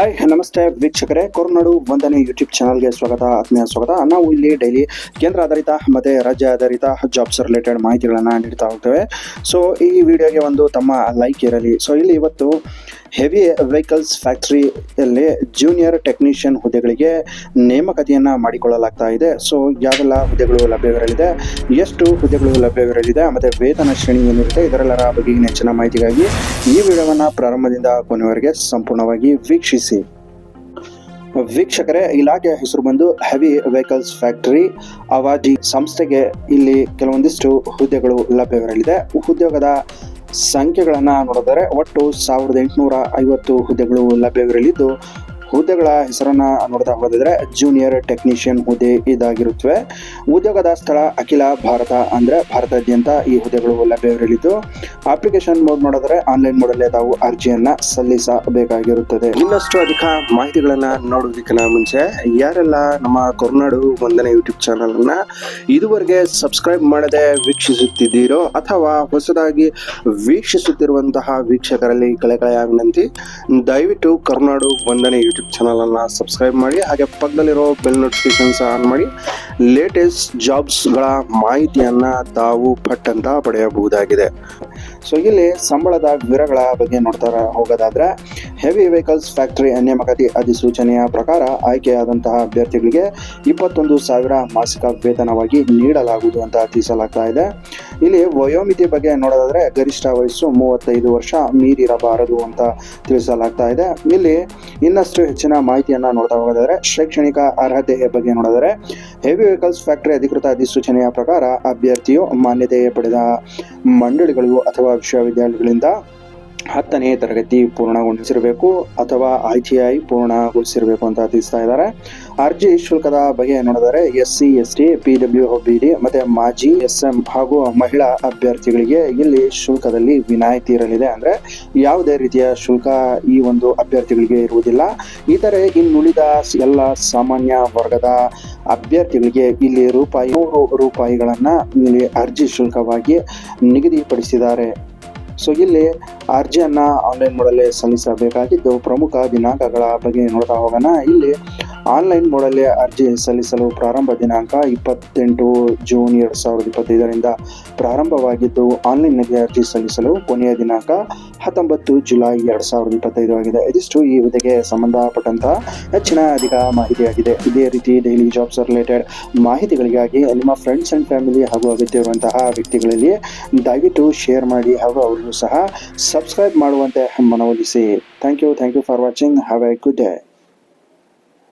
Hi ನಮಸ್ತೆ ವೀಕ್ಷಕರೇ, ಕೊರನಾಡು ವಂದನೆ ಯೂಟ್ಯೂಬ್ ಚಾನಲ್ಗೆ ಆತ್ಮೀಯ ಸ್ವಾಗತ. ನಾವು ಇಲ್ಲಿ ಡೈಲಿ ಕೇಂದ್ರ ಆಧಾರಿತ ಮತ್ತು ರಾಜ್ಯ ಆಧಾರಿತ ಜಾಬ್ಸ್ ರಿಲೇಟೆಡ್ ಮಾಹಿತಿಗಳನ್ನು ನೀಡ್ತಾ ಹೋಗ್ತೇವೆ. ಸೊ ಈ ವಿಡಿಯೋಗೆ ಒಂದು ತಮ್ಮ ಲೈಕ್ ಇರಲಿ. ಸೊ ಇಲ್ಲಿ ಇವತ್ತು ಹೆವಿ ವೆಹಿಕಲ್ಸ್ ಫ್ಯಾಕ್ಟ್ರಿಯಲ್ಲಿ ಜೂನಿಯರ್ ಟೆಕ್ನಿಷಿಯನ್ ಹುದ್ದೆಗಳಿಗೆ ನೇಮಕಾತಿಯನ್ನು ಮಾಡಿಕೊಳ್ಳಲಾಗ್ತಾ ಇದೆ. ಸೊ ಯಾವೆಲ್ಲ ಹುದ್ದೆಗಳು ಲಭ್ಯವಿರಲಿದೆ, ಎಷ್ಟು ಹುದ್ದೆಗಳು ಲಭ್ಯವಿರಲಿದೆ ಮತ್ತು ವೇತನ ಶ್ರೇಣಿ ಏನಿರುತ್ತೆ, ಇದರೆಲ್ಲರ ಬಗ್ಗೆ ಹೆಚ್ಚಿನ ಮಾಹಿತಿಗಾಗಿ ಈ ವಿಡಿಯೋವನ್ನು ಪ್ರಾರಂಭದಿಂದ ಕೊನೆಯವರೆಗೆ ಸಂಪೂರ್ಣವಾಗಿ ವೀಕ್ಷಿಸಿ. ವೀಕ್ಷಕರೇ, ಇಲಾಖೆಯ ಹೆಸರು ಬಂದು ಹೆವಿ ವೆಹಿಕಲ್ಸ್ ಫ್ಯಾಕ್ಟರಿ ಅವಾಜಿ ಸಂಸ್ಥೆಗೆ ಇಲ್ಲಿ ಕೆಲವೊಂದಿಷ್ಟು ಹುದ್ದೆಗಳು ಲಭ್ಯವಿರಲಿದೆ. ಉದ್ಯೋಗದ ಸಂಖ್ಯೆಗಳನ್ನು ನೋಡಿದರೆ ಒಟ್ಟು 1850 ಹುದ್ದೆಗಳು ಲಭ್ಯವಿರಲಿದ್ದು, ಹುದ್ದೆಗಳ ಹೆಸರನ್ನು ನೋಡ್ತಾ ಹೋದರೆ ಜೂನಿಯರ್ ಟೆಕ್ನಿಷಿಯನ್ ಹುದ್ದೆ ಇದಾಗಿರುತ್ತವೆ. ಉದ್ಯೋಗದ ಸ್ಥಳ ಅಖಿಲ ಭಾರತ, ಅಂದರೆ ಭಾರತಾದ್ಯಂತ ಈ ಹುದ್ದೆಗಳು ಲಭ್ಯವಿರಲಿದ್ದು, ಅಪ್ಲಿಕೇಶನ್ ಮೋಡ್ ನೋಡಿದ್ರೆ ಆನ್ಲೈನ್ ಮೋಡಲ್ಲೇ ತಾವು ಅರ್ಜಿಯನ್ನು ಸಲ್ಲಿಸಬೇಕಾಗಿರುತ್ತದೆ. ಇನ್ನಷ್ಟು ಅಧಿಕ ಮಾಹಿತಿಗಳನ್ನು ನೋಡೋದಕ್ಕಿಂತ ಮುಂಚೆ ಯಾರೆಲ್ಲ ನಮ್ಮ ಕೊರನಾಡು ವಂದನೆ ಯೂಟ್ಯೂಬ್ ಚಾನಲನ್ನು ಇದುವರೆಗೆ ಸಬ್ಸ್ಕ್ರೈಬ್ ಮಾಡದೆ ವೀಕ್ಷಿಸುತ್ತಿದ್ದೀರೋ ಅಥವಾ ಹೊಸದಾಗಿ ವೀಕ್ಷಿಸುತ್ತಿರುವಂತಹ ವೀಕ್ಷಕರಲ್ಲಿ ಕಳೆಯ ವಿನಂತಿ, ದಯವಿಟ್ಟು ಕೊರನಾಡು ವಂದನೆ ಯೂಟ್ಯೂಬ್ ಚಾನಲ್ ಅನ್ನ ಸಬ್ಸ್ಕ್ರೈಬ್ ಮಾಡಿ, ಹಾಗೆ ಪಕ್ಕದಲ್ಲಿರೋ ಬೆಲ್ ನೋಟಿಫಿಕೇಶನ್ಸ್ ಆನ್ ಮಾಡಿ ಲೇಟೆಸ್ಟ್ ಜಾಬ್ಸ್ಗಳ ಮಾಹಿತಿಯನ್ನ ತಾವು ಪಟ್ಟಂತ ಪಡೆಯಬಹುದಾಗಿದೆ. ಸೊ ಇಲ್ಲಿ ಸಂಬಳದ ವಿವರಗಳ ಬಗ್ಗೆ ನೋಡ್ತಾ ಹೋಗೋದಾದ್ರೆ, ಹೆವಿ ವೆಹಿಕಲ್ಸ್ ಫ್ಯಾಕ್ಟರಿ ನೇಮಕಾತಿ ಅಧಿಸೂಚನೆಯ ಪ್ರಕಾರ ಆಯ್ಕೆಯಾದಂತಹ ಅಭ್ಯರ್ಥಿಗಳಿಗೆ 21,000 ಮಾಸಿಕ ವೇತನವಾಗಿ ನೀಡಲಾಗುವುದು ಅಂತ ತಿಳಿಸಲಾಗ್ತಾ ಇದೆ. ಇಲ್ಲಿ ವಯೋಮಿತಿ ಬಗ್ಗೆ ನೋಡೋದಾದ್ರೆ ಗರಿಷ್ಠ ವಯಸ್ಸು 35 ವರ್ಷ ಮೀರಿರಬಾರದು ಅಂತ ತಿಳಿಸಲಾಗ್ತಾ ಇದೆ. ಇಲ್ಲಿ ಇನ್ನಷ್ಟು ಹೆಚ್ಚಿನ ಮಾಹಿತಿಯನ್ನ ನೋಡ್ತಾ ಹೋಗೋದಾದ್ರೆ, ಶೈಕ್ಷಣಿಕ ಅರ್ಹತೆಯ ಬಗ್ಗೆ ನೋಡಿದರೆ ಹೆವಿ ವೆಹಿಕಲ್ಸ್ ಫ್ಯಾಕ್ಟರಿ ಅಧಿಕೃತ ಅಧಿಸೂಚನೆಯ ಪ್ರಕಾರ ಅಭ್ಯರ್ಥಿಯು ಮಾನ್ಯತೆ ಪಡೆದ ಮಂಡಳಿಗಳು ಅಥವಾ ವಿಶ್ವವಿದ್ಯಾಲಯಗಳಿಂದ 10ನೇ ತರಗತಿ ಪೂರ್ಣಗೊಳಿಸಿರಬೇಕು ಅಥವಾ ITI ಪೂರ್ಣಗೊಳಿಸಿರಬೇಕು ಅಂತ ತಿಳಿಸ್ತಾ ಇದ್ದಾರೆ. ಅರ್ಜಿ ಶುಲ್ಕದ ಬಗ್ಗೆ ನೋಡಿದರೆ SC ST PWBD ಮತ್ತೆ ಮಾಜಿ SM ಹಾಗೂ ಮಹಿಳಾ ಅಭ್ಯರ್ಥಿಗಳಿಗೆ ಇಲ್ಲಿ ಶುಲ್ಕದಲ್ಲಿ ವಿನಾಯಿತಿ ಇರಲಿದೆ. ಅಂದ್ರೆ ಯಾವುದೇ ರೀತಿಯ ಶುಲ್ಕ ಈ ಒಂದು ಅಭ್ಯರ್ಥಿಗಳಿಗೆ ಇರುವುದಿಲ್ಲ. ಇತರೆ ಇನ್ನುಳಿದ ಎಲ್ಲ ಸಾಮಾನ್ಯ ವರ್ಗದ ಅಭ್ಯರ್ಥಿಗಳಿಗೆ ಇಲ್ಲಿ ರೂಪಾಯಿಗಳನ್ನ ಇಲ್ಲಿ ಅರ್ಜಿ ಶುಲ್ಕವಾಗಿ ನಿಗದಿಪಡಿಸಿದ್ದಾರೆ. ಸೊ ಇಲ್ಲಿ ಅರ್ಜಿಯನ್ನು ಆನ್ಲೈನ್ ಮೋಡಲ್ಲೇ ಸಲ್ಲಿಸಬೇಕಾಗಿದ್ದು, ಪ್ರಮುಖ ದಿನಾಂಕಗಳ ಬಗ್ಗೆ ನೋಡ್ತಾ ಹೋಗೋಣ. ಇಲ್ಲಿ ಆನ್ಲೈನ್ ಮೋಡಲ್ಲೇ ಅರ್ಜಿ ಸಲ್ಲಿಸಲು ಪ್ರಾರಂಭ ದಿನಾಂಕ 28 ಜೂನ್ 2025ರಿಂದ ಪ್ರಾರಂಭವಾಗಿದ್ದು, ಆನ್ಲೈನ್ನಲ್ಲಿ ಅರ್ಜಿ ಸಲ್ಲಿಸಲು ಕೊನೆಯ ದಿನಾಂಕ 19 ಜುಲೈ 2025 ಆಗಿದೆ. ಇದಿಷ್ಟು ಈ ಹುದ್ದೆಗೆ ಸಂಬಂಧಪಟ್ಟಂತಹ ಹೆಚ್ಚಿನ ಅಧಿಕ ಮಾಹಿತಿಯಾಗಿದೆ. ಇದೇ ರೀತಿ ಡೈಲಿ ಜಾಬ್ಸ್ ರಿಲೇಟೆಡ್ ಮಾಹಿತಿಗಳಿಗಾಗಿ ನಿಮ್ಮ ಫ್ರೆಂಡ್ಸ್ ಅಂಡ್ ಫ್ಯಾಮಿಲಿ ಹಾಗೂ ಅಗತ್ಯವಿರುವಂತಹ ವ್ಯಕ್ತಿಗಳಲ್ಲಿ ದಯವಿಟ್ಟು ಶೇರ್ ಮಾಡಿ ಹಾಗೂ ಅವರಿಗೂ ಸಹ ಸಬ್ಸ್ಕ್ರೈಬ್ ಮಾಡುವಂತೆ ಮನವೊಲಿಸಿ. Thank you for watching. Have a good day.